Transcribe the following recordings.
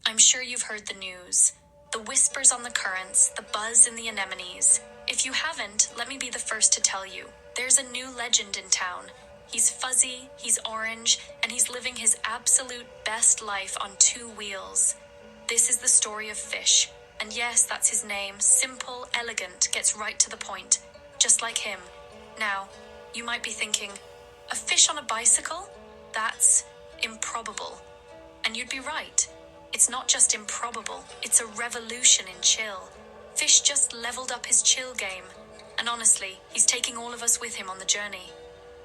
I'm sure you've heard the news. The whispers on the currents, the buzz in the anemones. If you haven't, let me be the first to tell you. There's a new legend in town. He's fuzzy, he's orange, and he's living his absolute best life on two wheels. This is the story of Fish. And yes, that's his name. Simple, elegant, gets right to the point. Just like him. Now, you might be thinking, a fish on a bicycle? That's improbable. And you'd be right. It's not just improbable, it's a revolution in chill. Fish just leveled up his chill game. And honestly, he's taking all of us with him on the journey.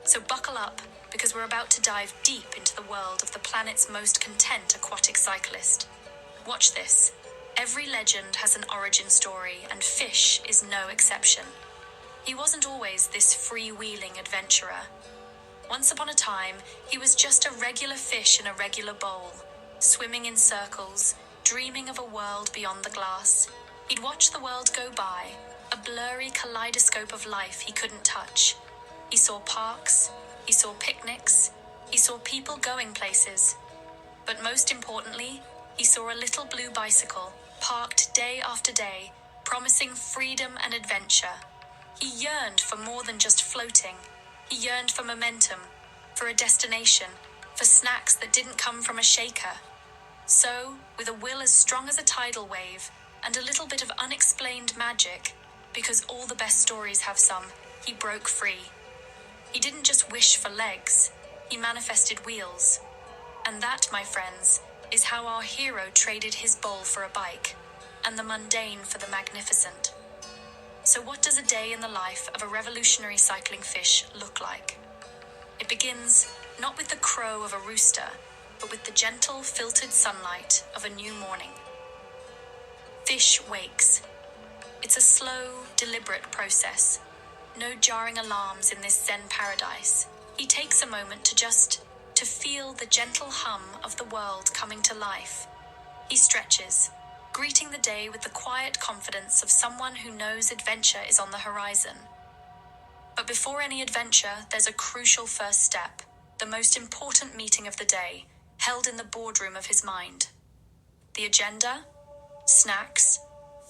So buckle up, because we're about to dive deep into the world of the planet's most content aquatic cyclist. Watch this. Every legend has an origin story, and Fish is no exception. He wasn't always this freewheeling adventurer. Once upon a time, he was just a regular fish in a regular bowl, swimming in circles, dreaming of a world beyond the glass. He'd watch the world go by, a blurry kaleidoscope of life he couldn't touch. He saw parks, he saw picnics, he saw people going places. But most importantly, he saw a little blue bicycle, parked day after day, promising freedom and adventure. He yearned for more than just floating. He yearned for momentum, for a destination, for snacks that didn't come from a shaker. So, with a will as strong as a tidal wave, and a little bit of unexplained magic, because all the best stories have some, he broke free. He didn't just wish for legs, he manifested wheels. And that, my friends, is how our hero traded his bowl for a bike, and the mundane for the magnificent. So what does a day in the life of a revolutionary cycling fish look like? It begins not with the crow of a rooster, but with the gentle, filtered sunlight of a new morning. Fish wakes. It's a slow, deliberate process. No jarring alarms in this Zen paradise. He takes a moment to feel the gentle hum of the world coming to life. He stretches, greeting the day with the quiet confidence of someone who knows adventure is on the horizon. But before any adventure, there's a crucial first step, the most important meeting of the day, held in the boardroom of his mind. The agenda? Snacks.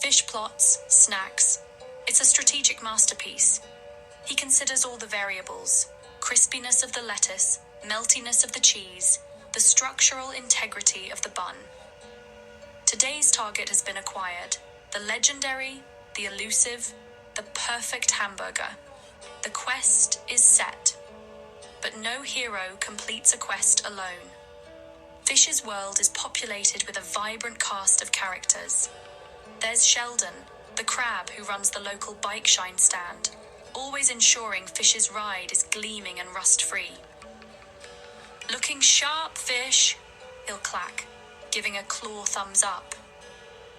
Fish plots, snacks. It's a strategic masterpiece. He considers all the variables, crispiness of the lettuce, meltiness of the cheese, the structural integrity of the bun. Today's target has been acquired. The legendary, the elusive, the perfect hamburger. The quest is set. But no hero completes a quest alone. Fish's world is populated with a vibrant cast of characters. There's Sheldon, the crab who runs the local bike shine stand, always ensuring Fish's ride is gleaming and rust-free. "Looking sharp, Fish," he'll clack, giving a claw thumbs up.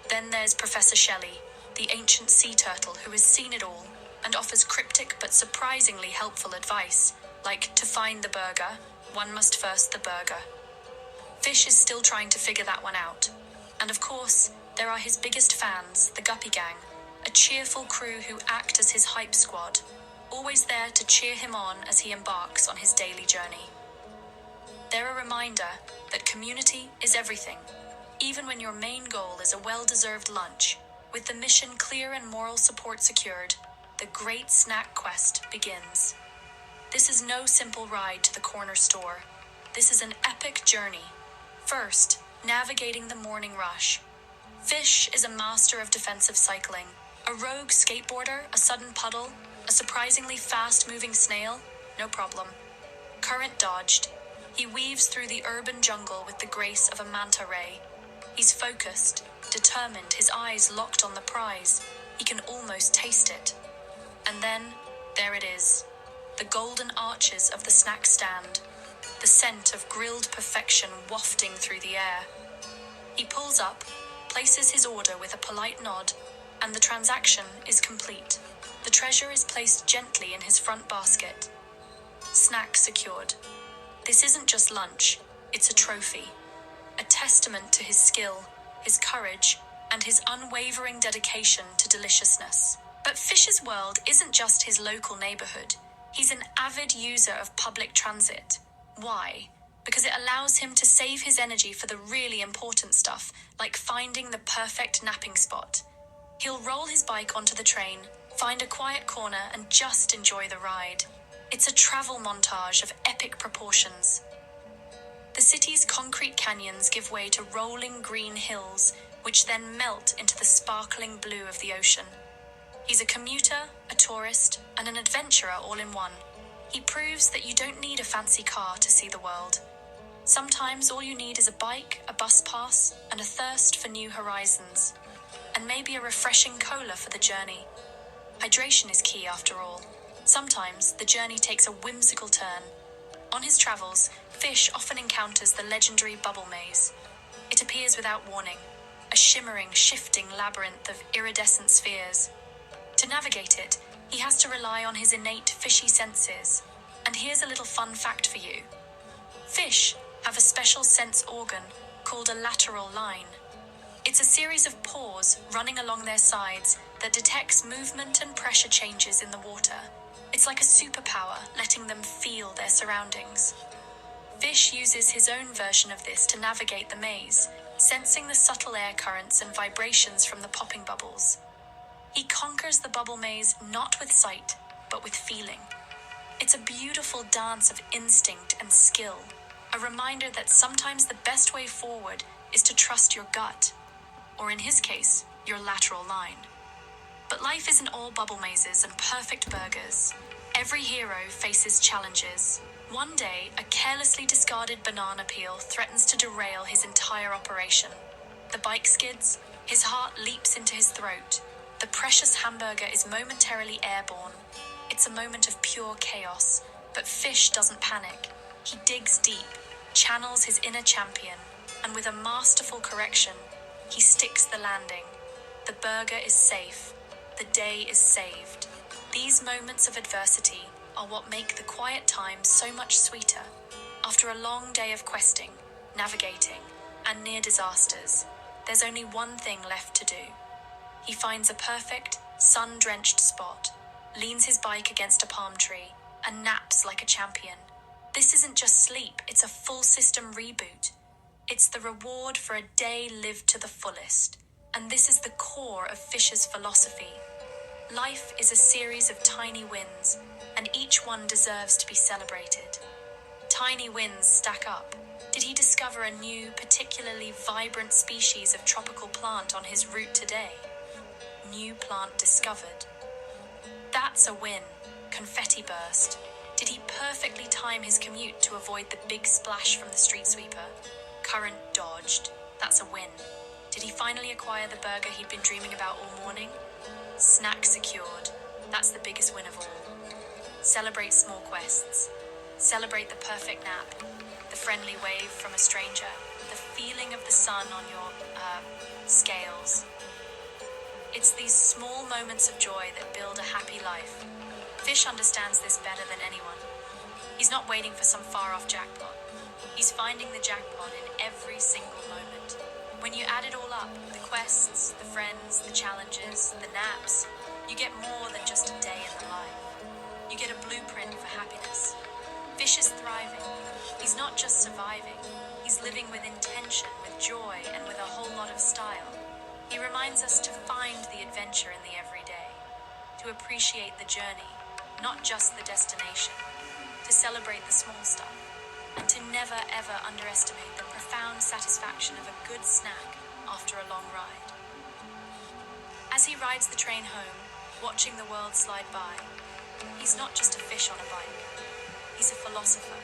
Then there's Professor Shelley, the ancient sea turtle who has seen it all and offers cryptic but surprisingly helpful advice, like to find the burger, one must first the burger. Fish is still trying to figure that one out. And of course, there are his biggest fans, the Guppy Gang, a cheerful crew who act as his hype squad, always there to cheer him on as he embarks on his daily journey. They're a reminder that community is everything, even when your main goal is a well-deserved lunch. With the mission clear and moral support secured, the great snack quest begins. This is no simple ride to the corner store. This is an epic journey. First, navigating the morning rush. Fish is a master of defensive cycling. A rogue skateboarder, a sudden puddle, a surprisingly fast-moving snail, no problem. Current dodged. He weaves through the urban jungle with the grace of a manta ray. He's focused, determined, his eyes locked on the prize. He can almost taste it. And then, there it is. The golden arches of the snack stand. The scent of grilled perfection wafting through the air. He pulls up, places his order with a polite nod, and the transaction is complete. The treasure is placed gently in his front basket. Snack secured. This isn't just lunch, it's a trophy. A testament to his skill, his courage, and his unwavering dedication to deliciousness. But Fish's world isn't just his local neighborhood. He's an avid user of public transit. Why? Because it allows him to save his energy for the really important stuff, like finding the perfect napping spot. He'll roll his bike onto the train, find a quiet corner, and just enjoy the ride. It's a travel montage of epic proportions. The city's concrete canyons give way to rolling green hills, which then melt into the sparkling blue of the ocean. He's a commuter, a tourist, and an adventurer all in one. He proves that you don't need a fancy car to see the world. Sometimes all you need is a bike, a bus pass, and a thirst for new horizons. And maybe a refreshing cola for the journey. Hydration is key after all. Sometimes the journey takes a whimsical turn. On his travels, Fish often encounters the legendary Bubble Maze. It appears without warning, a shimmering, shifting labyrinth of iridescent spheres. To navigate it, he has to rely on his innate fishy senses. And here's a little fun fact for you. Fish have a special sense organ called a lateral line. It's a series of pores running along their sides that detects movement and pressure changes in the water. It's like a superpower, letting them feel their surroundings. Fish uses his own version of this to navigate the maze, sensing the subtle air currents and vibrations from the popping bubbles. He conquers the bubble maze not with sight, but with feeling. It's a beautiful dance of instinct and skill, a reminder that sometimes the best way forward is to trust your gut, or in his case, your lateral line. But life isn't all bubble mazes and perfect burgers. Every hero faces challenges. One day, a carelessly discarded banana peel threatens to derail his entire operation. The bike skids, his heart leaps into his throat. The precious hamburger is momentarily airborne. It's a moment of pure chaos, but Fish doesn't panic. He digs deep, channels his inner champion, and with a masterful correction, he sticks the landing. The burger is safe. The day is saved. These moments of adversity are what make the quiet times so much sweeter. After a long day of questing, navigating, and near disasters, there's only one thing left to do. He finds a perfect, sun-drenched spot, leans his bike against a palm tree, and naps like a champion. This isn't just sleep, it's a full system reboot. It's the reward for a day lived to the fullest. And this is the core of Fish's philosophy. Life is a series of tiny wins, and each one deserves to be celebrated. Tiny wins stack up. Did he discover a new, particularly vibrant species of tropical plant on his route today? New plant discovered. That's a win. Confetti burst. Did he perfectly time his commute to avoid the big splash from the street sweeper? Current dodged. That's a win. Did he finally acquire the burger he'd been dreaming about all morning? Snack secured. That's the biggest win of all. Celebrate small quests. Celebrate the perfect nap, the friendly wave from a stranger, the feeling of the sun on your, scales. It's these small moments of joy that build a happy life. Fish understands this better than anyone. He's not waiting for some far-off jackpot. He's finding the jackpot in every single moment. When you add it all up, the quests, the friends, the challenges, the naps, you get more than just a day in the life. You get a blueprint for happiness. Fish is thriving. He's not just surviving. He's living with intention, with joy, and with a whole lot of style. He reminds us to find the adventure in the everyday, to appreciate the journey, not just the destination, to celebrate the small stuff, and to never ever underestimate the profound satisfaction of a good snack after a long ride. As he rides the train home, watching the world slide by, he's not just a fish on a bike. He's a philosopher,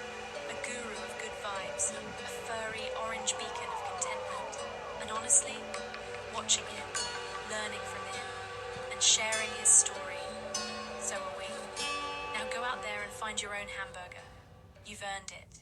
a guru of good vibes, a furry orange beacon of contentment. And honestly, watching him, learning from him, and sharing his story, so are we. Now go out there and find your own hamburger. You've earned it.